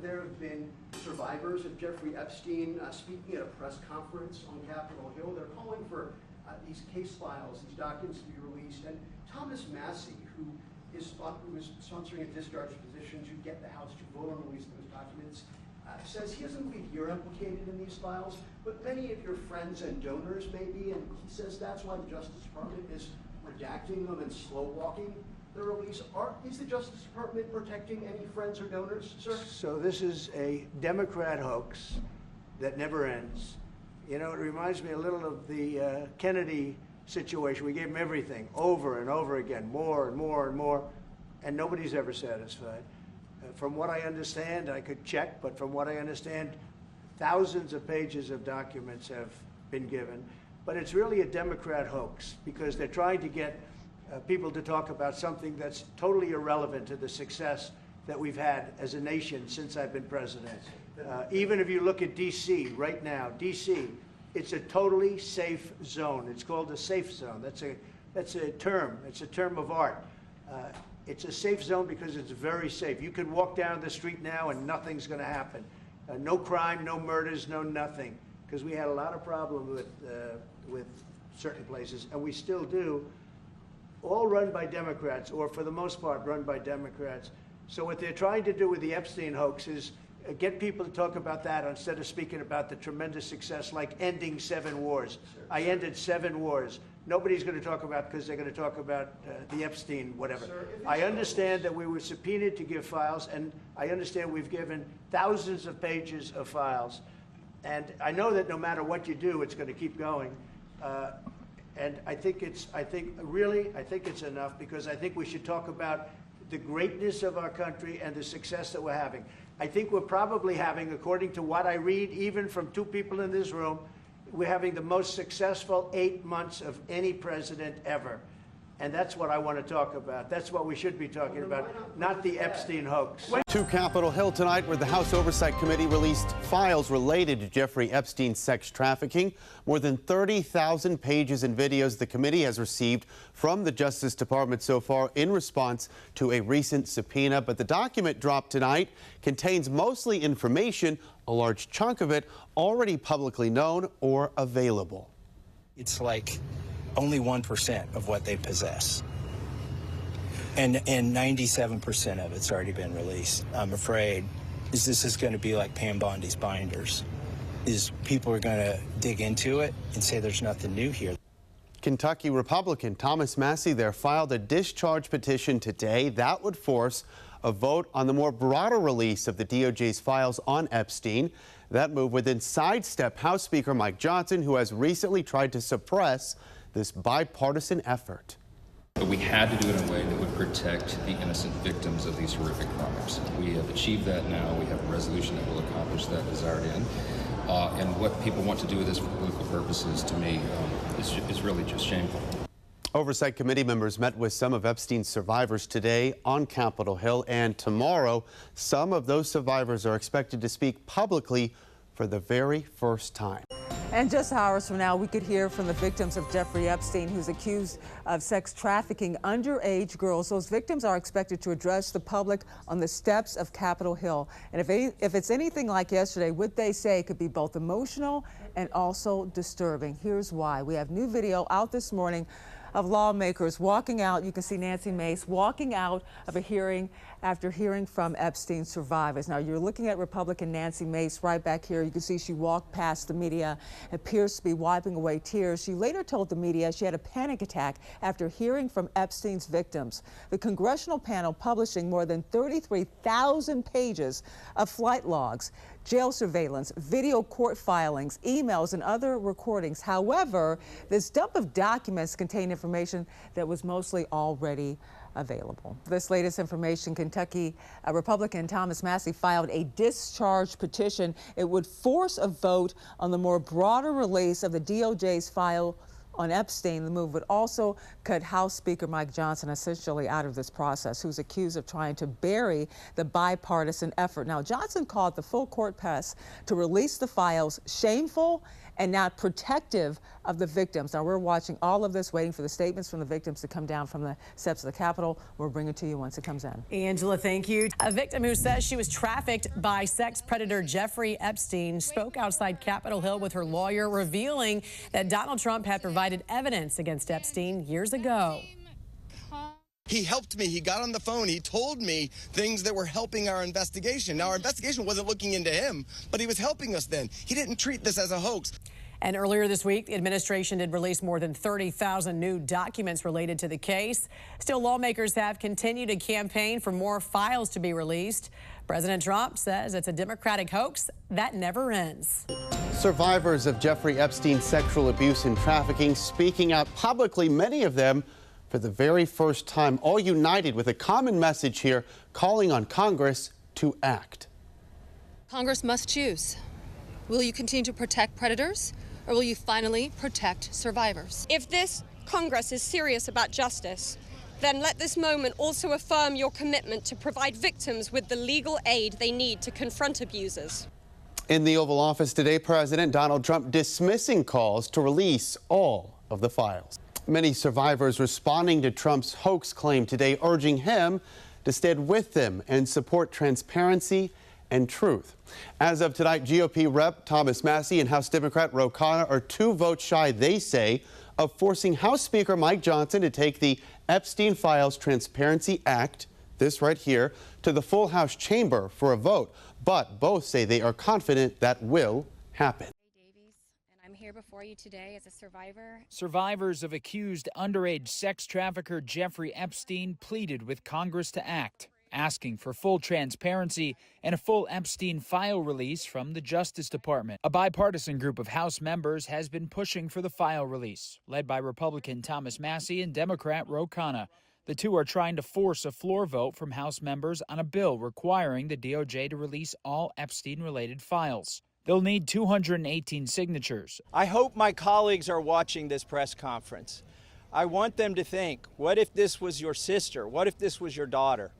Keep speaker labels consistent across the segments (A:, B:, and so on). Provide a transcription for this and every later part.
A: there have been survivors of Jeffrey Epstein speaking at a press conference on Capitol Hill. They're calling for these case files, these documents to be released. And Thomas Massey, who is sponsoring a discharge petition to get the House to vote on releasing those documents, says he doesn't believe you're implicated in these files, but many of your friends and donors may be, and he says that's why the Justice Department is redacting them and slow-walking the release. Is the Justice Department protecting any friends or donors, sir?
B: So this is a Democrat hoax that never ends. You know, it reminds me a little of the Kennedy situation. We gave him everything over and over again, more and more and more, and nobody's ever satisfied. From what I understand, I could check, but from what I understand, thousands of pages of documents have been given. But it's really a Democrat hoax because they're trying to get people to talk about something that's totally irrelevant to the success that we've had as a nation since I've been president. Even if you look at D.C. right now, D.C., it's a totally safe zone. It's called a safe zone. That's a term. It's a term of art. It's a safe zone because it's very safe. You can walk down the street now and nothing's going to happen. No crime, no murders, no nothing. Because we had a lot of problems with certain places, and we still do. All run by Democrats, or for the most part run by Democrats. So what they're trying to do with the Epstein hoax is get people to talk about that instead of speaking about the tremendous success like ending 7 wars. Sure. I ended 7 wars. Nobody's going to talk about because they're going to talk about the Epstein whatever. Sir, I understand that we were subpoenaed to give files, and I understand we've given thousands of pages of files. And I know that no matter what you do, it's going to keep going. And I think it's enough because I think we should talk about the greatness of our country and the success that we're having. I think we're probably having, according to what I read, even from 2 people in this room, we're having the most successful 8 months of any president ever. And that's what I want to talk about. That's what we should be talking about, not the Epstein hoax.
C: To Capitol Hill tonight, where the House Oversight Committee released files related to Jeffrey Epstein's sex trafficking. More than 30,000 pages and videos the committee has received from the Justice Department so far in response to a recent subpoena. But the document dropped tonight contains mostly information, a large chunk of it already publicly known or available.
D: It's like only 1% of what they possess. And 97% of it's already been released. I'm afraid this is going to be like Pam Bondi's binders. People are going to dig into it and say there's nothing new here.
C: Kentucky Republican Thomas Massey there filed a discharge petition today that would force a vote on the more broader release of the DOJ's files on Epstein. That move would then sidestep House Speaker Mike Johnson, who has recently tried to suppress this bipartisan effort.
E: But we had to do it in a way that would protect the innocent victims of these horrific crimes. We have achieved that now. We have a resolution that will accomplish that desired end. And what people want to do with this for political purposes, to me, is really just shameful.
C: Oversight Committee members met with some of Epstein's survivors today on Capitol Hill, and tomorrow, some of those survivors are expected to speak publicly for the very first time.
F: And just hours from now, we could hear from the victims of Jeffrey Epstein, who's accused of sex trafficking underage girls. Those victims are expected to address the public on the steps of Capitol Hill. And if it's anything like yesterday, what they say could be both emotional and also disturbing. Here's why. We have new video out this morning of lawmakers walking out. You can see Nancy Mace walking out of a hearing after hearing from Epstein survivors. Now, you're looking at Republican Nancy Mace right back here. You can see she walked past the media, appears to be wiping away tears. She later told the media she had a panic attack after hearing from Epstein's victims. The congressional panel publishing more than 33,000 pages of flight logs, jail surveillance, video court filings, emails, and other recordings. However, this dump of documents contained information that was mostly already available. This latest information, Kentucky Republican Thomas Massey filed a discharge petition. It would force a vote on the more broader release of the DOJ's file on Epstein. The move would also cut House Speaker Mike Johnson essentially out of this process, who's accused of trying to bury the bipartisan effort. Now, Johnson called the full court press to release the files shameful and not protective of the victims. Now, we're watching all of this, waiting for the statements from the victims to come down from the steps of the Capitol. We'll bring it to you once it comes in.
G: Angela, thank you. A victim who says she was trafficked by sex predator Jeffrey Epstein spoke outside Capitol Hill with her lawyer, revealing that Donald Trump had provided evidence against Epstein years ago.
H: He helped me. He got on the phone. He told me things that were helping our investigation. Now, our investigation wasn't looking into him, but he was helping us then. He didn't treat this as a hoax.
G: And earlier this week, the administration did release more than 30,000 new documents related to the case. Still, lawmakers have continued to campaign for more files to be released. President Trump says it's a Democratic hoax that never ends.
C: Survivors of Jeffrey Epstein's sexual abuse and trafficking speaking out publicly, many of them for the very first time, all united with a common message here, calling on Congress to act.
I: Congress must choose. Will you continue to protect predators, or will you finally protect survivors?
J: If this Congress is serious about justice, then let this moment also affirm your commitment to provide victims with the legal aid they need to confront abusers.
C: In the Oval Office today, President Donald Trump dismissing calls to release all of the files. Many survivors responding to Trump's hoax claim today, urging him to stand with them and support transparency and truth. As of tonight, GOP Rep. Thomas Massie and House Democrat Ro Khanna are 2 votes shy, they say, of forcing House Speaker Mike Johnson to take the Epstein Files Transparency Act, this right here, to the full House chamber for a vote. But both say they are confident that will happen.
K: I'm here before you today as a survivor.
L: Survivors of accused underage sex trafficker Jeffrey Epstein pleaded with Congress to act, asking for full transparency and a full Epstein file release from the Justice Department. A bipartisan group of House members has been pushing for the file release, led by Republican Thomas Massie and Democrat Ro Khanna. The two are trying to force a floor vote from House members on a bill requiring the DOJ to release all Epstein-related files. They'll need 218 signatures.
M: I hope my colleagues are watching this press conference. I want them to think, what if this was your sister? What if this was your daughter?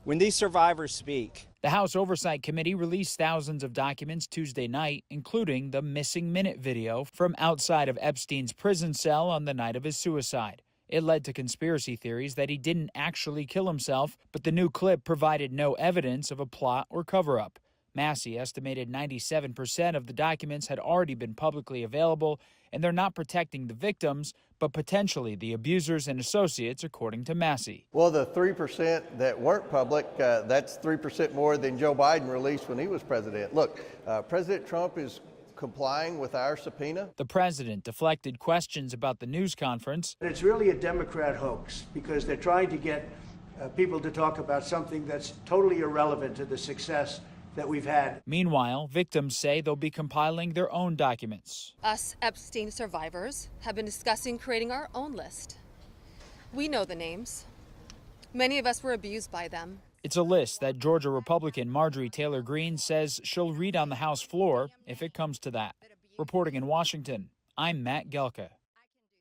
M: When these survivors speak.
L: The House Oversight Committee released thousands of documents Tuesday night, including the missing minute video from outside of Epstein's prison cell on the night of his suicide. It led to conspiracy theories that he didn't actually kill himself, but the new clip provided no evidence of a plot or cover-up. Massie estimated 97% of the documents had already been publicly available, and they're not protecting the victims, but potentially the abusers and associates, according to Massie.
N: Well, the 3% that weren't public, that's 3% more than Joe Biden released when he was president. Look, President Trump is complying with our subpoena.
L: The president deflected questions about the news conference.
B: It's really a Democrat hoax because they're trying to get people to talk about something that's totally irrelevant to the success that we've had.
L: Meanwhile, victims say they'll be compiling their own documents.
I: Us Epstein survivors have been discussing creating our own list. We know the names. Many of us were abused by them.
L: It's a list that Georgia Republican Marjorie Taylor Greene says she'll read on the House floor if it comes to that. Reporting in Washington, I'm Matt Gelka.